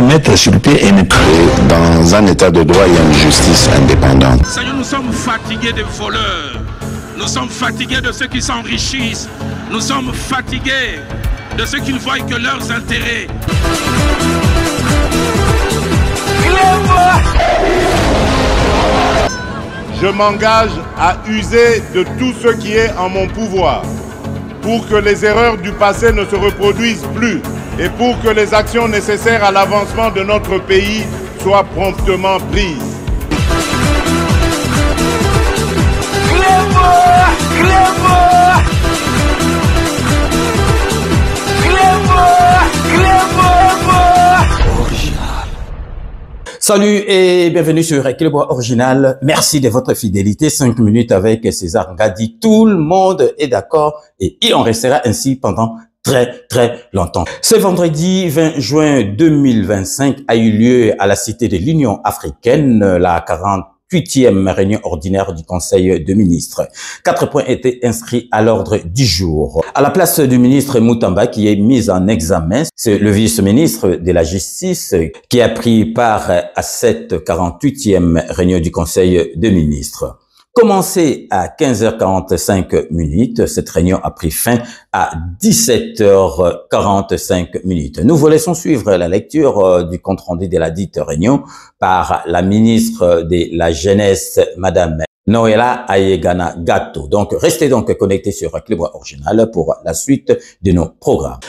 mettre sur le pied et dans un état de droit, il y a une justice indépendante. Seigneur, nous sommes fatigués des voleurs. Nous sommes fatigués de ceux qui s'enrichissent. Nous sommes fatigués de ceux qui ne voient que leurs intérêts. Je m'engage à user de tout ce qui est en mon pouvoir pour que les erreurs du passé ne se reproduisent plus et pour que les actions nécessaires à l'avancement de notre pays soient promptement prises. Salut et bienvenue sur Clébois Original. Merci de votre fidélité. 5 minutes avec César Ngadi. Tout le monde est d'accord et il en restera ainsi pendant très longtemps. Ce vendredi 20 juin 2025 a eu lieu à la Cité de l'Union africaine la 48e réunion ordinaire du Conseil de ministres. 4 points étaient inscrits à l'ordre du jour. À la place du ministre Mutamba qui est mis en examen, c'est le vice-ministre de la Justice qui a pris part à cette 48e réunion du Conseil de ministres. Commencé à 15h45 minutes, cette réunion a pris fin à 17h45 minutes. Nous vous laissons suivre la lecture du compte-rendu de la dite réunion par la ministre de la Jeunesse, Madame Noëlla Ayegana Gatto. Donc, restez donc connectés sur Clébois Original pour la suite de nos programmes.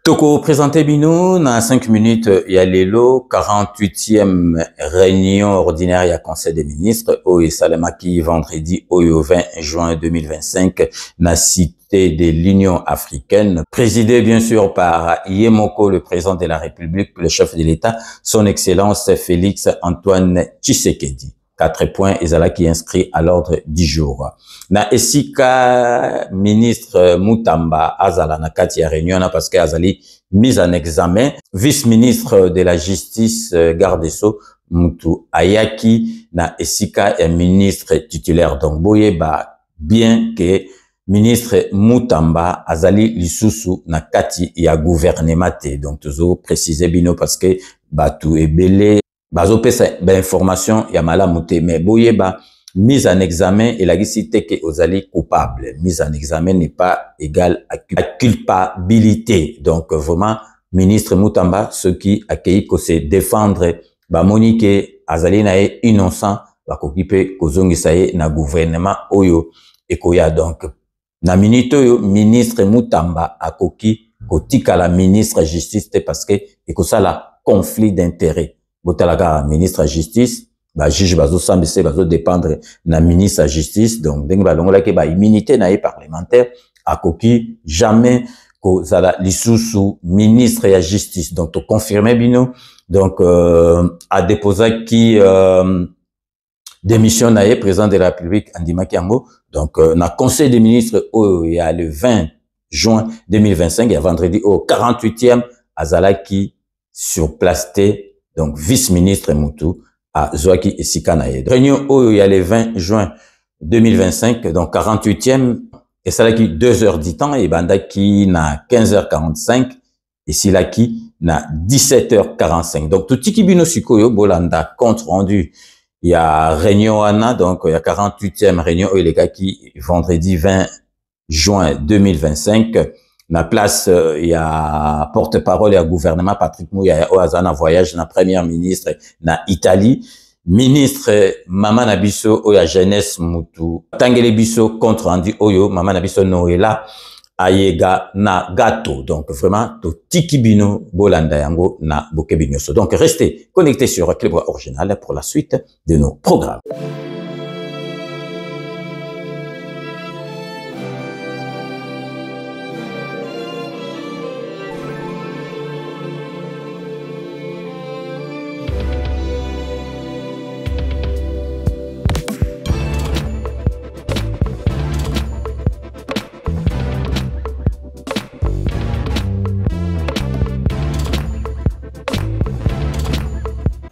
Toko présenté Bino, dans 5 minutes, il y a l'élo, 48e réunion ordinaire, il y a Conseil des ministres, au Salamaki, vendredi, au 20 juin 2025, la Cité de l'Union africaine, présidée bien sûr par Yemoko, le président de la République, le chef de l'État, son Excellence Félix Antoine Tshisekedi. 4 points, Ezala qui est inscrit à l'ordre du jour. Na esika ministre Mutamba Azala na kati ya réunion na parce que Azali mise en examen, vice-ministre de la justice garde des Sceaux Mutu Ayaki na esika ya ministre titulaire donc boyeba bien que ministre Mutamba Azali lisusu na kati ya gouvernement te donc toujours préciser bino parce que batu ebele bazo pesa ba information ya malamu te mais boyeba mise en examen et la cité que Ozali coupable. Mise en examen n'est pas égal à culpabilité. Donc vraiment ministre Mutamba ce qui accueille que c'est défendre ba Monique Azali na innocent ba kokipe kozongisa ye na gouvernement oyo ekoya donc na minute oyo ministre Mutamba akoki kotika la ministre justice te parce que ekosala conflit d'intérêt. Botalaka ministre justice ba juge bazo sambise bazo dépendre na ministre justice donc dengi balongola ke ba immunité na parlementaire akoki jamais ko zala lisusu ministre ya justice donc to confirmer bino donc a déposé qui démission na président de la République Andima Kiango donc na conseil des ministres il y a le 20 juin 2025 il y a vendredi au 48e azalaki sur place donc vice-ministre Mutu à Zoaki et Sikanaye. Réunion où il y a le 20 juin 2025, donc 48e, et ça là qui 2h du temps, et banda qui n'a 15h45, et si là qui n'a 17h45. Donc tout qui bino sikoyo bolanda compte rendu. Il y a réunion Anna, donc il y a 48e réunion où les gars qui vendredi 20 juin 2025. Na place, il y a porte-parole et gouvernement Patrick Mouya Oazana voyage na première ministre na Italie, ministre Mama Nabiso Oya jeunesse Mutu, Tangele Biso contre rendu Oyo, Mama Nabiso Noëlla Ayega na Gatto. Donc vraiment, to tikibino bolanda yango na bokebinyoso. Donc restez connectés sur Clébois Original pour la suite de nos programmes.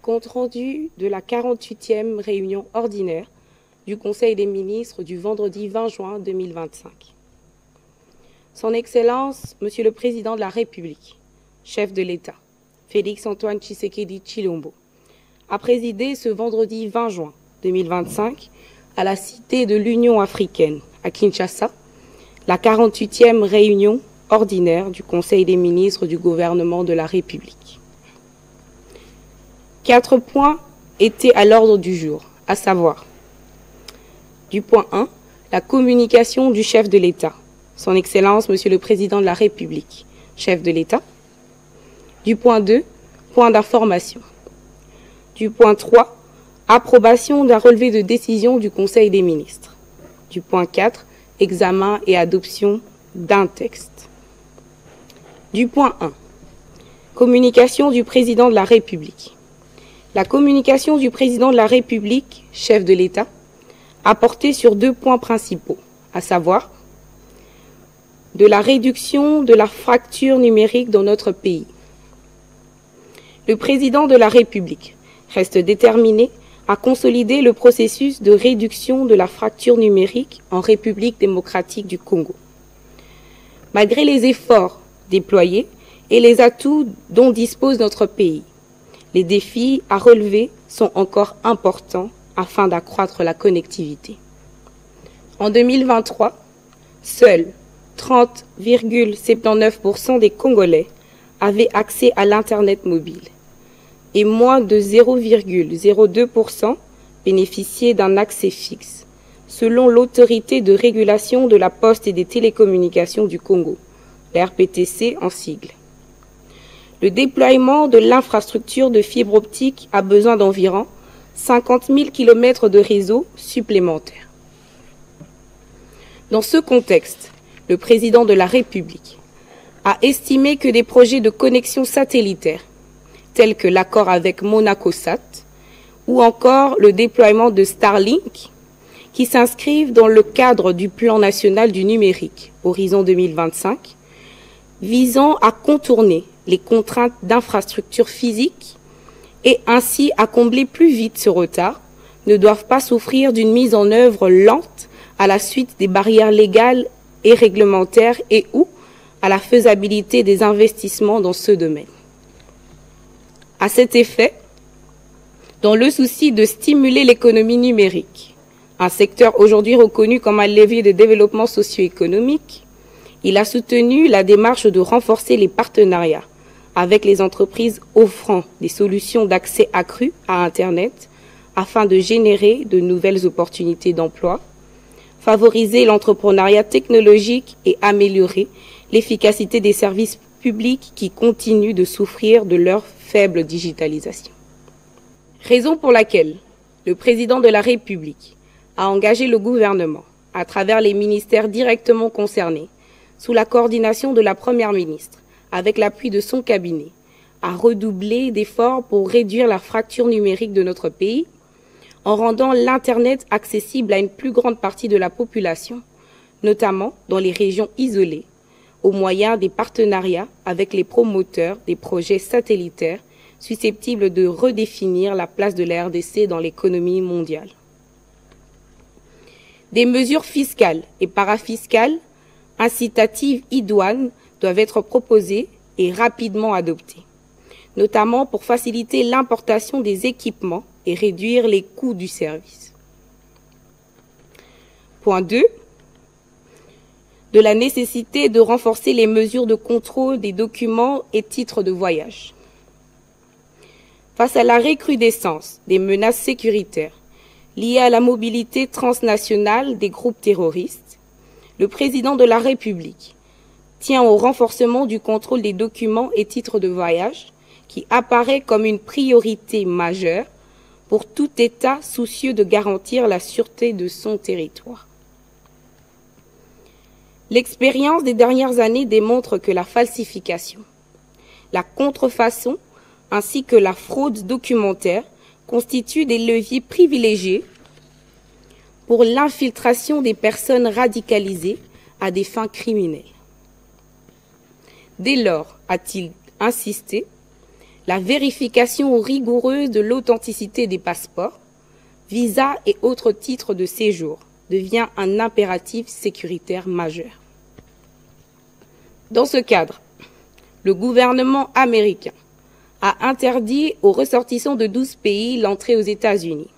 Compte rendu de la 48e réunion ordinaire du Conseil des ministres du vendredi 20 juin 2025. Son Excellence, Monsieur le Président de la République, chef de l'État, Félix-Antoine Tshisekedi Tshilombo, a présidé ce vendredi 20 juin 2025 à la Cité de l'Union africaine à Kinshasa, la 48e réunion ordinaire du Conseil des ministres du gouvernement de la République. 4 points étaient à l'ordre du jour, à savoir du point 1, la communication du chef de l'État, son Excellence Monsieur le Président de la République, chef de l'État. Du point 2, point d'information. Du point 3, approbation d'un relevé de décision du Conseil des ministres. Du point 4, examen et adoption d'un texte. Du point 1, communication du Président de la République. La communication du Président de la République, chef de l'État, a porté sur 2 points principaux, à savoir de la réduction de la fracture numérique dans notre pays. Le Président de la République reste déterminé à consolider le processus de réduction de la fracture numérique en République démocratique du Congo. Malgré les efforts déployés et les atouts dont dispose notre pays, les défis à relever sont encore importants afin d'accroître la connectivité. En 2023, seuls 30,79% des Congolais avaient accès à l'Internet mobile et moins de 0,02% bénéficiaient d'un accès fixe, selon l'Autorité de régulation de la poste et des télécommunications du Congo, la RPTC en sigle. Le déploiement de l'infrastructure de fibre optique a besoin d'environ 50 000 km de réseau supplémentaires. Dans ce contexte, le Président de la République a estimé que des projets de connexion satellitaire, tels que l'accord avec Monacosat ou encore le déploiement de Starlink, qui s'inscrivent dans le cadre du Plan national du numérique, Horizon 2025, visant à contourner les contraintes d'infrastructures physiques et ainsi à combler plus vite ce retard, ne doivent pas souffrir d'une mise en œuvre lente à la suite des barrières légales et réglementaires et ou à la faisabilité des investissements dans ce domaine. À cet effet, dans le souci de stimuler l'économie numérique, un secteur aujourd'hui reconnu comme un levier de développement socio-économique, il a soutenu la démarche de renforcer les partenariats avec les entreprises offrant des solutions d'accès accru à Internet afin de générer de nouvelles opportunités d'emploi, favoriser l'entrepreneuriat technologique et améliorer l'efficacité des services publics qui continuent de souffrir de leur faible digitalisation. Raison pour laquelle le Président de la République a engagé le gouvernement, à travers les ministères directement concernés, sous la coordination de la Première ministre, avec l'appui de son cabinet, à redoubler d'efforts pour réduire la fracture numérique de notre pays, en rendant l'Internet accessible à une plus grande partie de la population, notamment dans les régions isolées, au moyen des partenariats avec les promoteurs des projets satellitaires susceptibles de redéfinir la place de la RDC dans l'économie mondiale. Des mesures fiscales et parafiscales, incitatives idoines, doivent être proposées et rapidement adoptées, notamment pour faciliter l'importation des équipements et réduire les coûts du service. Point 2. De la nécessité de renforcer les mesures de contrôle des documents et titres de voyage. Face à la recrudescence des menaces sécuritaires liées à la mobilité transnationale des groupes terroristes, le Président de la République tient au renforcement du contrôle des documents et titres de voyage qui apparaît comme une priorité majeure pour tout État soucieux de garantir la sûreté de son territoire. L'expérience des dernières années démontre que la falsification, la contrefaçon ainsi que la fraude documentaire constituent des leviers privilégiés pour l'infiltration des personnes radicalisées à des fins criminelles. Dès lors, a-t-il insisté, la vérification rigoureuse de l'authenticité des passeports, visas et autres titres de séjour devient un impératif sécuritaire majeur. Dans ce cadre, le gouvernement américain a interdit aux ressortissants de 12 pays l'entrée aux États-Unis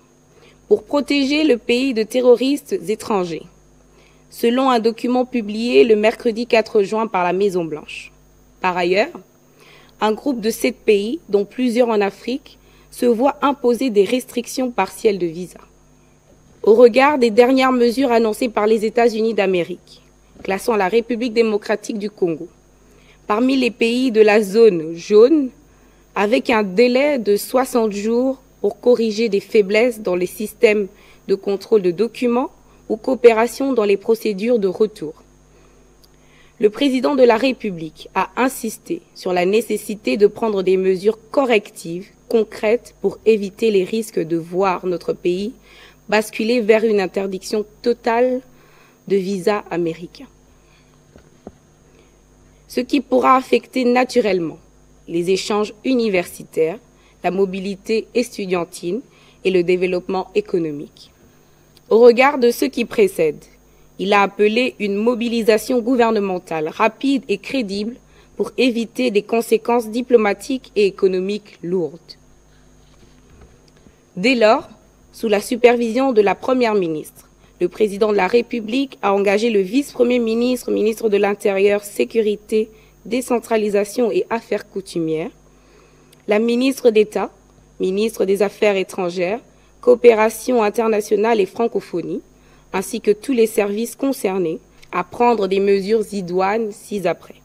pour protéger le pays de terroristes étrangers, selon un document publié le mercredi 4 juin par la Maison-Blanche. Par ailleurs, un groupe de 7 pays, dont plusieurs en Afrique, se voit imposer des restrictions partielles de visa. Au regard des dernières mesures annoncées par les États-Unis d'Amérique, classant la République démocratique du Congo parmi les pays de la zone jaune, avec un délai de 60 jours pour corriger des faiblesses dans les systèmes de contrôle de documents ou coopération dans les procédures de retour. Le président de la République a insisté sur la nécessité de prendre des mesures correctives, concrètes, pour éviter les risques de voir notre pays basculer vers une interdiction totale de visa américain. Ce qui pourra affecter naturellement les échanges universitaires, la mobilité estudiantine et le développement économique. Au regard de ce qui précède, il a appelé une mobilisation gouvernementale rapide et crédible pour éviter des conséquences diplomatiques et économiques lourdes. Dès lors, sous la supervision de la Première ministre, le président de la République a engagé le vice-premier ministre, ministre de l'Intérieur, Sécurité, Décentralisation et Affaires coutumières, la ministre d'État, ministre des Affaires étrangères, Coopération internationale et francophonie, ainsi que tous les services concernés à prendre des mesures idoines ci-après.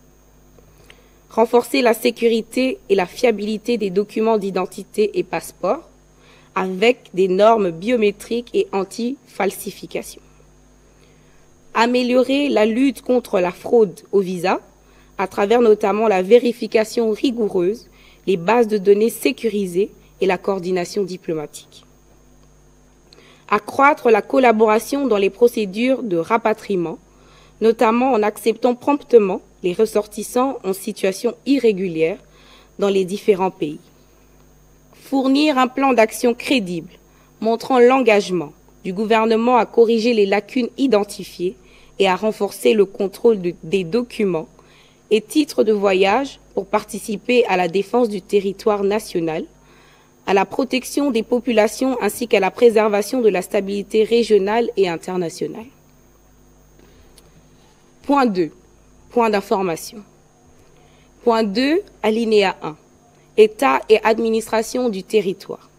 Renforcer la sécurité et la fiabilité des documents d'identité et passeports, avec des normes biométriques et anti-falsification. Améliorer la lutte contre la fraude au visa, à travers notamment la vérification rigoureuse, les bases de données sécurisées et la coordination diplomatique. Accroître la collaboration dans les procédures de rapatriement, notamment en acceptant promptement les ressortissants en situation irrégulière dans les différents pays. Fournir un plan d'action crédible, montrant l'engagement du gouvernement à corriger les lacunes identifiées et à renforcer le contrôle des documents et titres de voyage pour participer à la défense du territoire national, à la protection des populations ainsi qu'à la préservation de la stabilité régionale et internationale. Point 2. Point d'information. Point 2, alinéa 1. État et administration du territoire.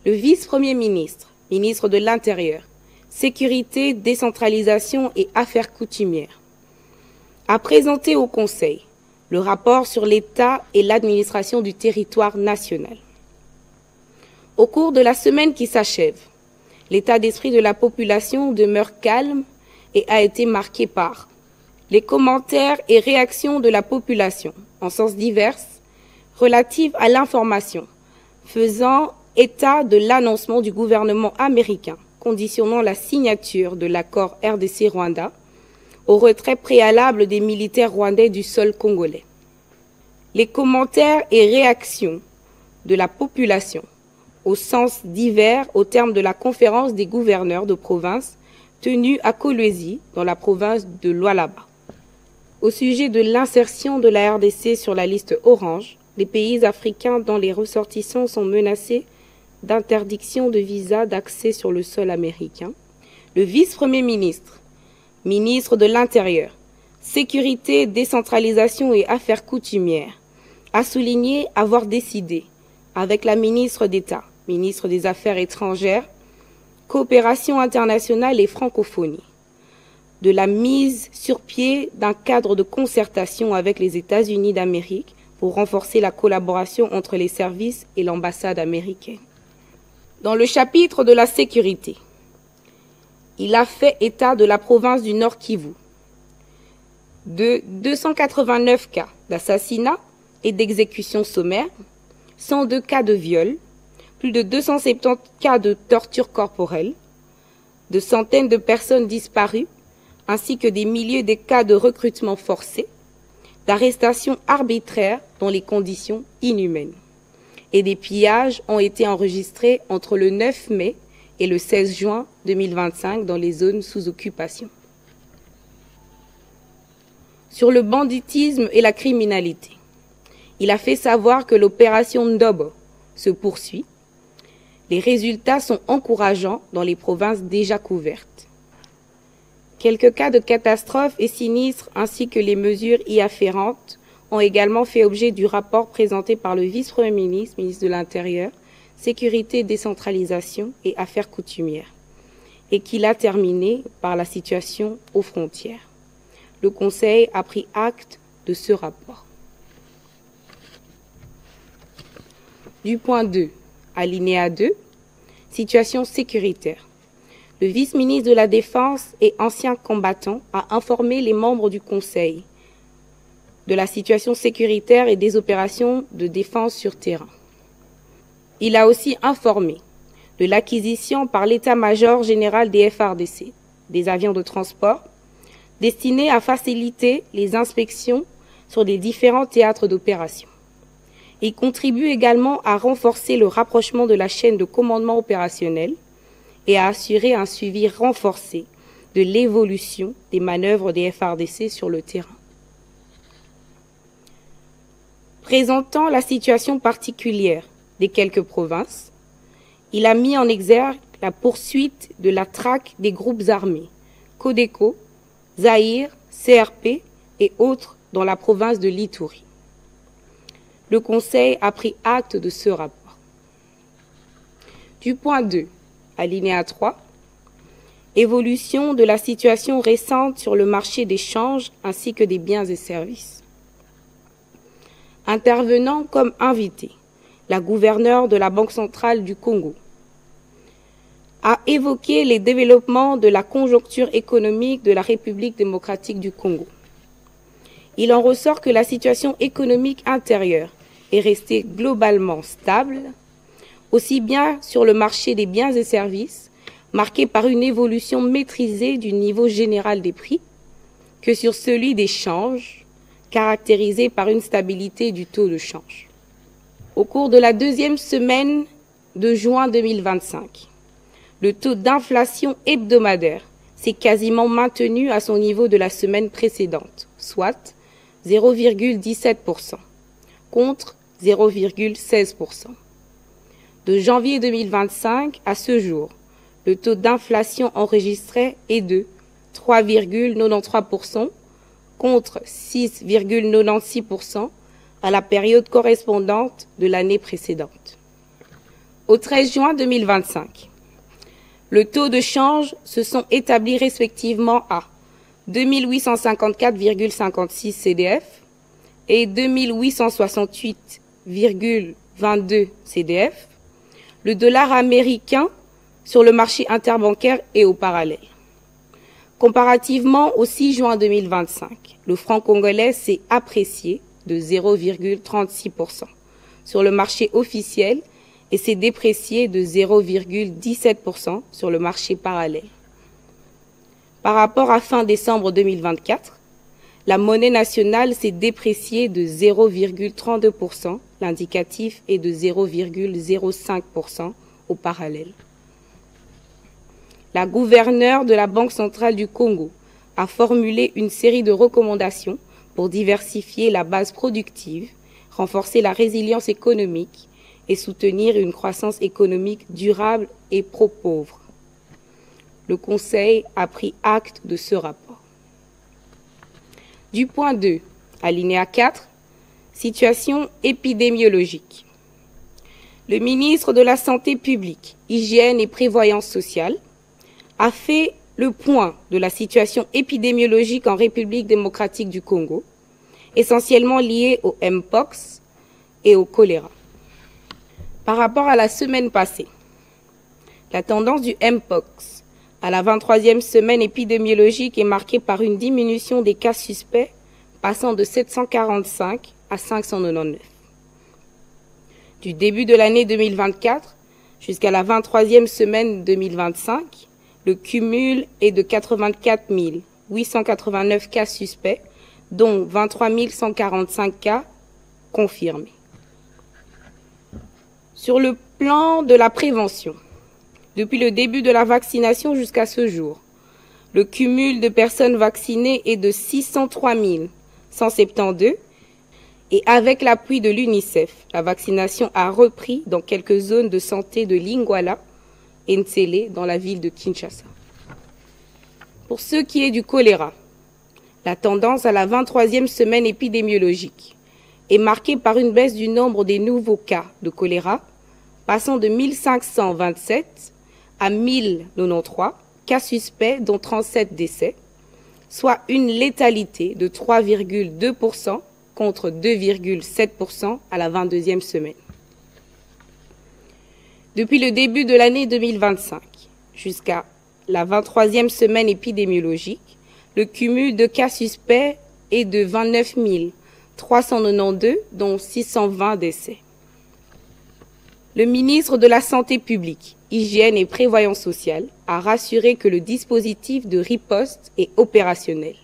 Le vice-premier ministre, ministre de l'Intérieur, Sécurité, décentralisation et affaires coutumières, a présenté au Conseil le rapport sur l'État et l'administration du territoire national. Au cours de la semaine qui s'achève, l'état d'esprit de la population demeure calme et a été marqué par les commentaires et réactions de la population, en sens divers, relatives à l'information, faisant état de l'annoncement du gouvernement américain conditionnant la signature de l'accord RDC-Rwanda au retrait préalable des militaires rwandais du sol congolais. Les commentaires et réactions de la population, au sens divers au terme de la conférence des gouverneurs de province tenue à Kolwezi, dans la province de Lualaba. Au sujet de l'insertion de la RDC sur la liste orange, les pays africains dont les ressortissants sont menacés d'interdiction de visa d'accès sur le sol américain, le vice-premier ministre, ministre de l'Intérieur, Sécurité, décentralisation et affaires coutumières, a souligné avoir décidé, avec la ministre d'État, ministre des Affaires étrangères, Coopération internationale et francophonie, de la mise sur pied d'un cadre de concertation avec les États-Unis d'Amérique pour renforcer la collaboration entre les services et l'ambassade américaine. Dans le chapitre de la sécurité, il a fait état de la province du Nord Kivu, de 289 cas d'assassinat et d'exécution sommaire, 102 cas de viol, plus de 270 cas de torture corporelle, de centaines de personnes disparues, ainsi que des milliers de cas de recrutement forcé, d'arrestations arbitraires dans les conditions inhumaines. Et des pillages ont été enregistrés entre le 9 mai et le 16 juin 2025 dans les zones sous occupation. Sur le banditisme et la criminalité, il a fait savoir que l'opération Ndobo se poursuit. Les résultats sont encourageants dans les provinces déjà couvertes. Quelques cas de catastrophes et sinistres ainsi que les mesures y afférentes ont également fait objet du rapport présenté par le vice-premier ministre, ministre de l'Intérieur, Sécurité, décentralisation et affaires coutumières, et qu'il a terminé par la situation aux frontières. Le Conseil a pris acte de ce rapport. Du point 2, alinéa 2, situation sécuritaire. Le vice-ministre de la Défense et ancien combattant a informé les membres du Conseil de la situation sécuritaire et des opérations de défense sur terrain. Il a aussi informé de l'acquisition par l'état-major général des FARDC des avions de transport destinés à faciliter les inspections sur les différents théâtres d'opération. Il contribue également à renforcer le rapprochement de la chaîne de commandement opérationnel et à assurer un suivi renforcé de l'évolution des manœuvres des FARDC sur le terrain. Présentant la situation particulière des quelques provinces, il a mis en exergue la poursuite de la traque des groupes armés, Codeco, Zaïre, CRP et autres dans la province de l'Ituri. Le Conseil a pris acte de ce rapport. Du point 2, alinéa 3, évolution de la situation récente sur le marché des changes ainsi que des biens et services. Intervenant comme invité, la gouverneure de la Banque centrale du Congo a évoqué les développements de la conjoncture économique de la République démocratique du Congo. Il en ressort que la situation économique intérieure est restée globalement stable, aussi bien sur le marché des biens et services, marqué par une évolution maîtrisée du niveau général des prix, que sur celui des changes, caractérisé par une stabilité du taux de change. Au cours de la deuxième semaine de juin 2025, le taux d'inflation hebdomadaire s'est quasiment maintenu à son niveau de la semaine précédente, soit 0,17%, contre 0,16%. De janvier 2025 à ce jour, le taux d'inflation enregistré est de 3,93% contre 6,96% à la période correspondante de l'année précédente. Au 13 juin 2025, le taux de change se sont établis respectivement à 2854,56 CDF et 2868,22 CDF. Le dollar américain sur le marché interbancaire est au parallèle. Comparativement au 6 juin 2025, le franc congolais s'est apprécié de 0,36% sur le marché officiel et s'est déprécié de 0,17% sur le marché parallèle. Par rapport à fin décembre 2024, la monnaie nationale s'est dépréciée de 0,32%, l'indicatif est de 0,05% au parallèle. La gouverneure de la Banque centrale du Congo a formulé une série de recommandations pour diversifier la base productive, renforcer la résilience économique et soutenir une croissance économique durable et pro-pauvre. Le Conseil a pris acte de ce rapport. Du point 2, alinéa 4, situation épidémiologique. Le ministre de la Santé publique, Hygiène et Prévoyance sociale a fait le point de la situation épidémiologique en République démocratique du Congo, essentiellement liée au Mpox et au choléra. Par rapport à la semaine passée, la tendance du Mpox à la 23e semaine épidémiologique est marquée par une diminution des cas suspects passant de 745 à 599. Du début de l'année 2024 jusqu'à la 23e semaine 2025, le cumul est de 84 889 cas suspects, dont 23 145 cas confirmés. Sur le plan de la prévention, depuis le début de la vaccination jusqu'à ce jour, le cumul de personnes vaccinées est de 603 172 Et avec l'appui de l'UNICEF, la vaccination a repris dans quelques zones de santé de Lingwala et Ntsele dans la ville de Kinshasa. Pour ce qui est du choléra, la tendance à la 23e semaine épidémiologique est marquée par une baisse du nombre des nouveaux cas de choléra, passant de 1527 à 1093 cas suspects, dont 37 décès, soit une létalité de 3,2% contre 2,7% à la 22e semaine. Depuis le début de l'année 2025 jusqu'à la 23e semaine épidémiologique, le cumul de cas suspects est de 29 392, dont 620 décès. Le ministre de la Santé publique, Hygiène et Prévoyance sociale a rassuré que le dispositif de riposte est opérationnel.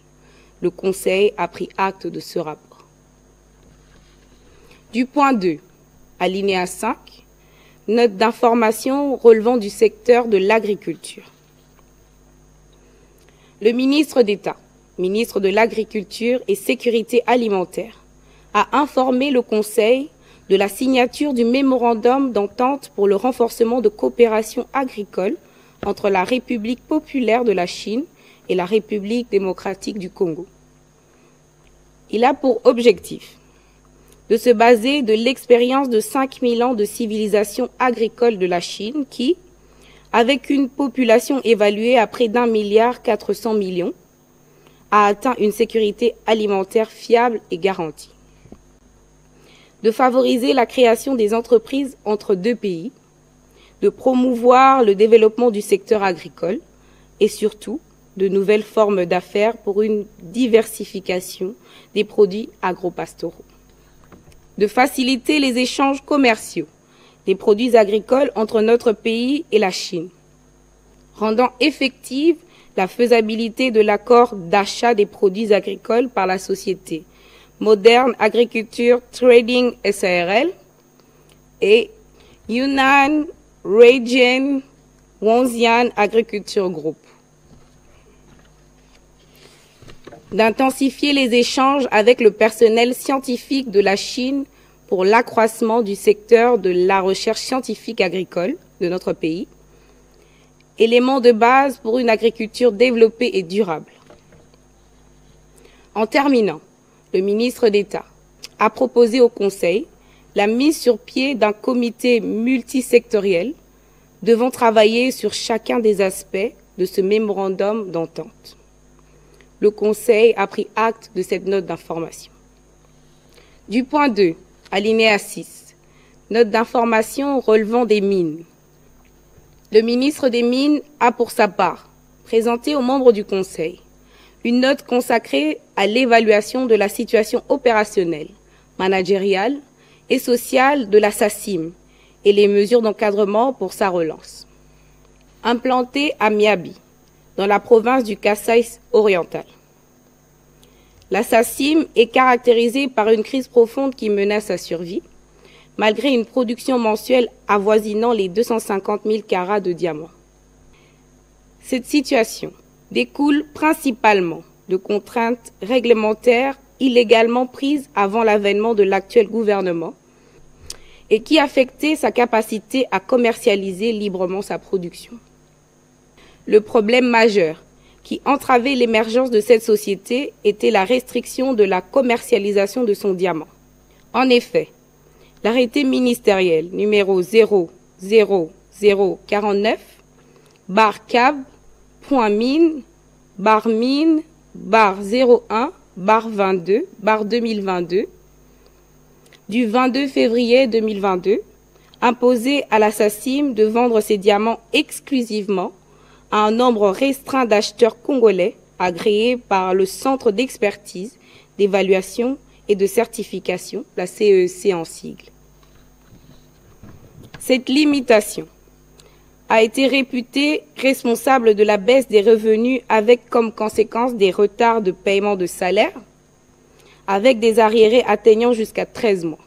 Le Conseil a pris acte de ce rapport. Du point 2, alinéa 5, note d'information relevant du secteur de l'agriculture. Le ministre d'État, ministre de l'Agriculture et Sécurité alimentaire, a informé le Conseil de la signature du mémorandum d'entente pour le renforcement de coopération agricole entre la République populaire de la Chine et la République démocratique du Congo. Il a pour objectif de se baser de l'expérience de 5000 ans de civilisation agricole de la Chine qui, avec une population évaluée à près d'1,4 milliard, a atteint une sécurité alimentaire fiable et garantie. De favoriser la création des entreprises entre deux pays, de promouvoir le développement du secteur agricole et surtout de nouvelles formes d'affaires pour une diversification des produits agropastoraux. De faciliter les échanges commerciaux des produits agricoles entre notre pays et la Chine, rendant effective la faisabilité de l'accord d'achat des produits agricoles par la société Modern Agriculture Trading SARL et Yunnan Region Wonxian Agriculture Group. D'intensifier les échanges avec le personnel scientifique de la Chine pour l'accroissement du secteur de la recherche scientifique agricole de notre pays, élément de base pour une agriculture développée et durable. En terminant, le ministre d'État a proposé au Conseil la mise sur pied d'un comité multisectoriel devant travailler sur chacun des aspects de ce mémorandum d'entente. Le Conseil a pris acte de cette note d'information. Du point 2, alinéa 6, note d'information relevant des mines. Le ministre des Mines a pour sa part présenté aux membres du Conseil une note consacrée à l'évaluation de la situation opérationnelle, managériale et sociale de la SACIM et les mesures d'encadrement pour sa relance. Implantée à Miabi, dans la province du Kasaï oriental. La SACIM est caractérisée par une crise profonde qui menace sa survie, malgré une production mensuelle avoisinant les 250 000 carats de diamants. Cette situation découle principalement de contraintes réglementaires illégalement prises avant l'avènement de l'actuel gouvernement et qui affectaient sa capacité à commercialiser librement sa production. Le problème majeur qui entravait l'émergence de cette société était la restriction de la commercialisation de son diamant. En effet, l'arrêté ministériel numéro 00049-Cab.mine/01/22/2022 du 22 février 2022 imposait à la SACIM de vendre ses diamants exclusivement à un nombre restreint d'acheteurs congolais agréés par le Centre d'expertise, d'évaluation et de certification, la CEC en sigle. Cette limitation a été réputée responsable de la baisse des revenus avec comme conséquence des retards de paiement de salaire, avec des arriérés atteignant jusqu'à 13 mois.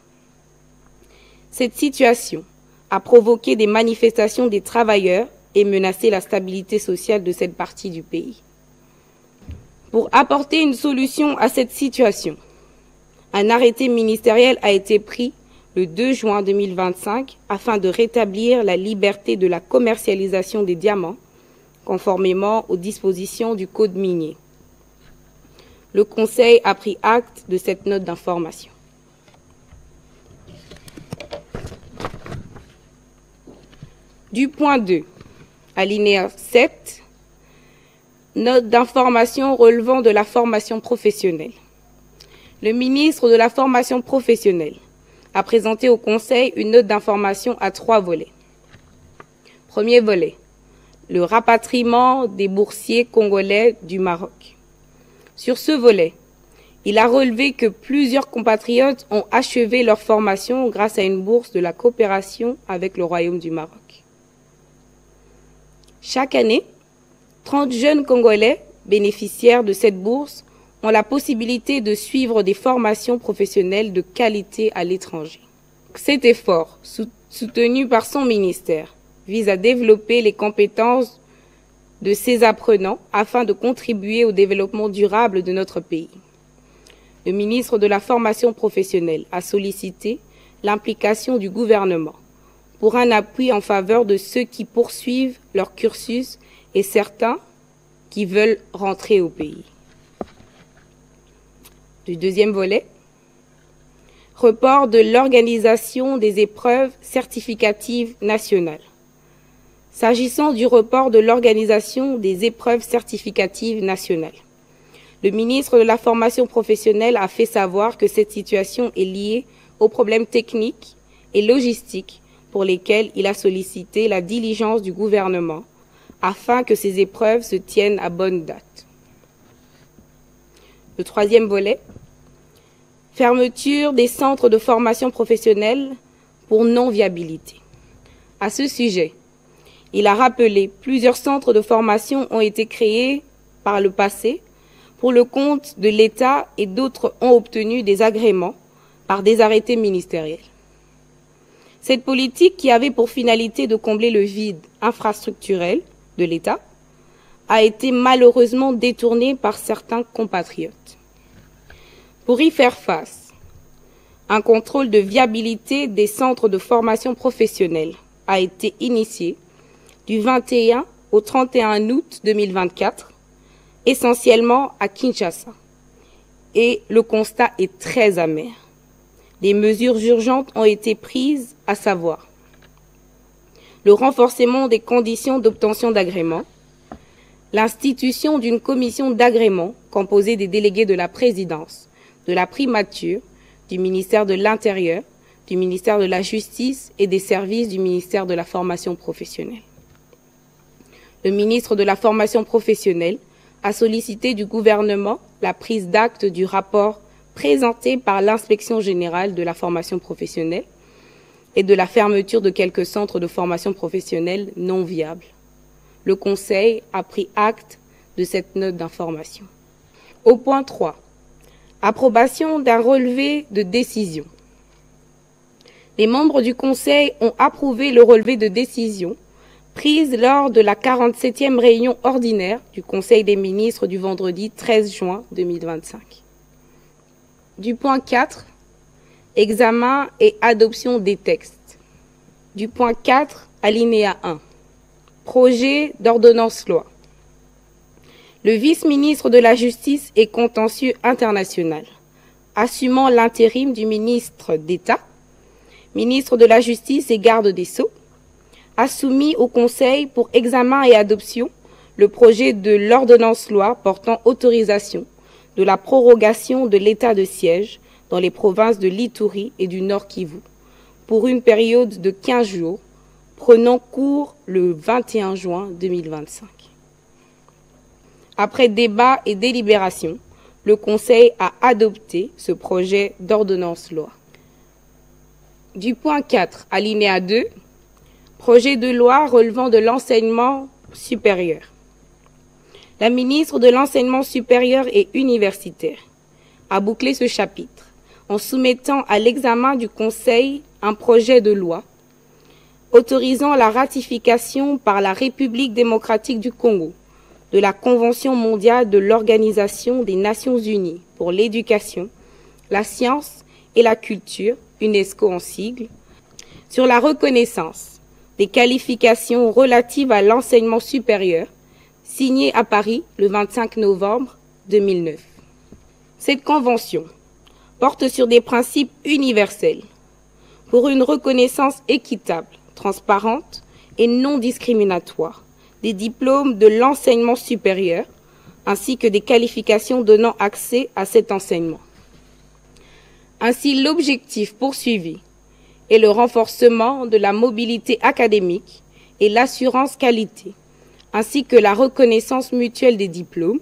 Cette situation a provoqué des manifestations des travailleurs et menacé la stabilité sociale de cette partie du pays. Pour apporter une solution à cette situation, un arrêté ministériel a été pris le 2 juin 2025 afin de rétablir la liberté de la commercialisation des diamants, conformément aux dispositions du Code minier. Le Conseil a pris acte de cette note d'information. Du point 2, alinéa 7, note d'information relevant de la formation professionnelle. Le ministre de la formation professionnelle a présenté au Conseil une note d'information à 3 volets. Premier volet, le rapatriement des boursiers congolais du Maroc. Sur ce volet, il a relevé que plusieurs compatriotes ont achevé leur formation grâce à une bourse de la coopération avec le Royaume du Maroc. Chaque année, 30 jeunes Congolais bénéficiaires de cette bourse ont la possibilité de suivre des formations professionnelles de qualité à l'étranger. Cet effort, soutenu par son ministère, vise à développer les compétences de ces apprenants afin de contribuer au développement durable de notre pays. Le ministre de la Formation professionnelle a sollicité l'implication du gouvernement pour un appui en faveur de ceux qui poursuivent leur cursus et certains qui veulent rentrer au pays. Du deuxième volet, report de l'organisation des épreuves certificatives nationales. S'agissant du report de l'organisation des épreuves certificatives nationales, le ministre de la Formation professionnelle a fait savoir que cette situation est liée aux problèmes techniques et logistiques pour lesquels il a sollicité la diligence du gouvernement afin que ces épreuves se tiennent à bonne date. Le troisième volet, fermeture des centres de formation professionnelle pour non-viabilité. À ce sujet, il a rappelé plusieurs centres de formation ont été créés par le passé pour le compte de l'État et d'autres ont obtenu des agréments par des arrêtés ministériels. Cette politique, qui avait pour finalité de combler le vide infrastructurel de l'État, a été malheureusement détournée par certains compatriotes. Pour y faire face, un contrôle de viabilité des centres de formation professionnelle a été initié du 21 au 31 août 2024, essentiellement à Kinshasa. Et le constat est très amer. Des mesures urgentes ont été prises, à savoir le renforcement des conditions d'obtention d'agrément, l'institution d'une commission d'agrément composée des délégués de la présidence, de la primature, du ministère de l'Intérieur, du ministère de la Justice et des services du ministère de la Formation professionnelle. Le ministre de la Formation professionnelle a sollicité du gouvernement la prise d'acte du rapport présenté par l'Inspection générale de la formation professionnelle et de la fermeture de quelques centres de formation professionnelle non viables. Le Conseil a pris acte de cette note d'information. Au point 3, approbation d'un relevé de décision. Les membres du Conseil ont approuvé le relevé de décision prise lors de la 47e réunion ordinaire du Conseil des ministres du vendredi 13 juin 2025. Du point 4, examen et adoption des textes. Du point 4, alinéa 1, projet d'ordonnance-loi. Le vice-ministre de la Justice et contentieux international, assumant l'intérim du ministre d'État, ministre de la Justice et garde des Sceaux, a soumis au Conseil pour examen et adoption le projet de l'ordonnance-loi portant autorisation de la prorogation de l'état de siège dans les provinces de l'Ituri et du Nord Kivu pour une période de 15 jours, prenant cours le 21 juin 2025. Après débat et délibération, le Conseil a adopté ce projet d'ordonnance-loi. Du point 4, alinéa 2, projet de loi relevant de l'enseignement supérieur. La ministre de l'Enseignement supérieur et universitaire a bouclé ce chapitre en soumettant à l'examen du Conseil un projet de loi autorisant la ratification par la République démocratique du Congo de la Convention mondiale de l'Organisation des Nations unies pour l'éducation la science et la culture, UNESCO en sigle, sur la reconnaissance des qualifications relatives à l'enseignement supérieur, signée à Paris le 25 novembre 2009. Cette convention porte sur des principes universels pour une reconnaissance équitable, transparente et non discriminatoire des diplômes de l'enseignement supérieur ainsi que des qualifications donnant accès à cet enseignement. Ainsi, l'objectif poursuivi est le renforcement de la mobilité académique et l'assurance qualité, ainsi que la reconnaissance mutuelle des diplômes,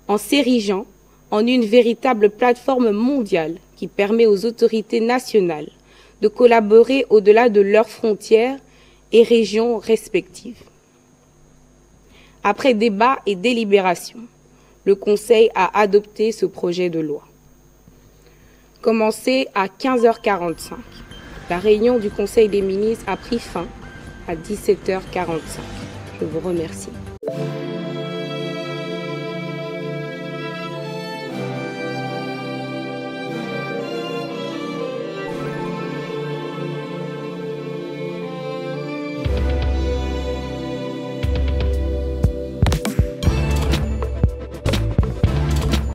en s'érigeant en une véritable plateforme mondiale qui permet aux autorités nationales de collaborer au-delà de leurs frontières et régions respectives. Après débat et délibération, le Conseil a adopté ce projet de loi. Commencé à 15h45, la réunion du Conseil des ministres a pris fin à 17h45. Je vous remercie.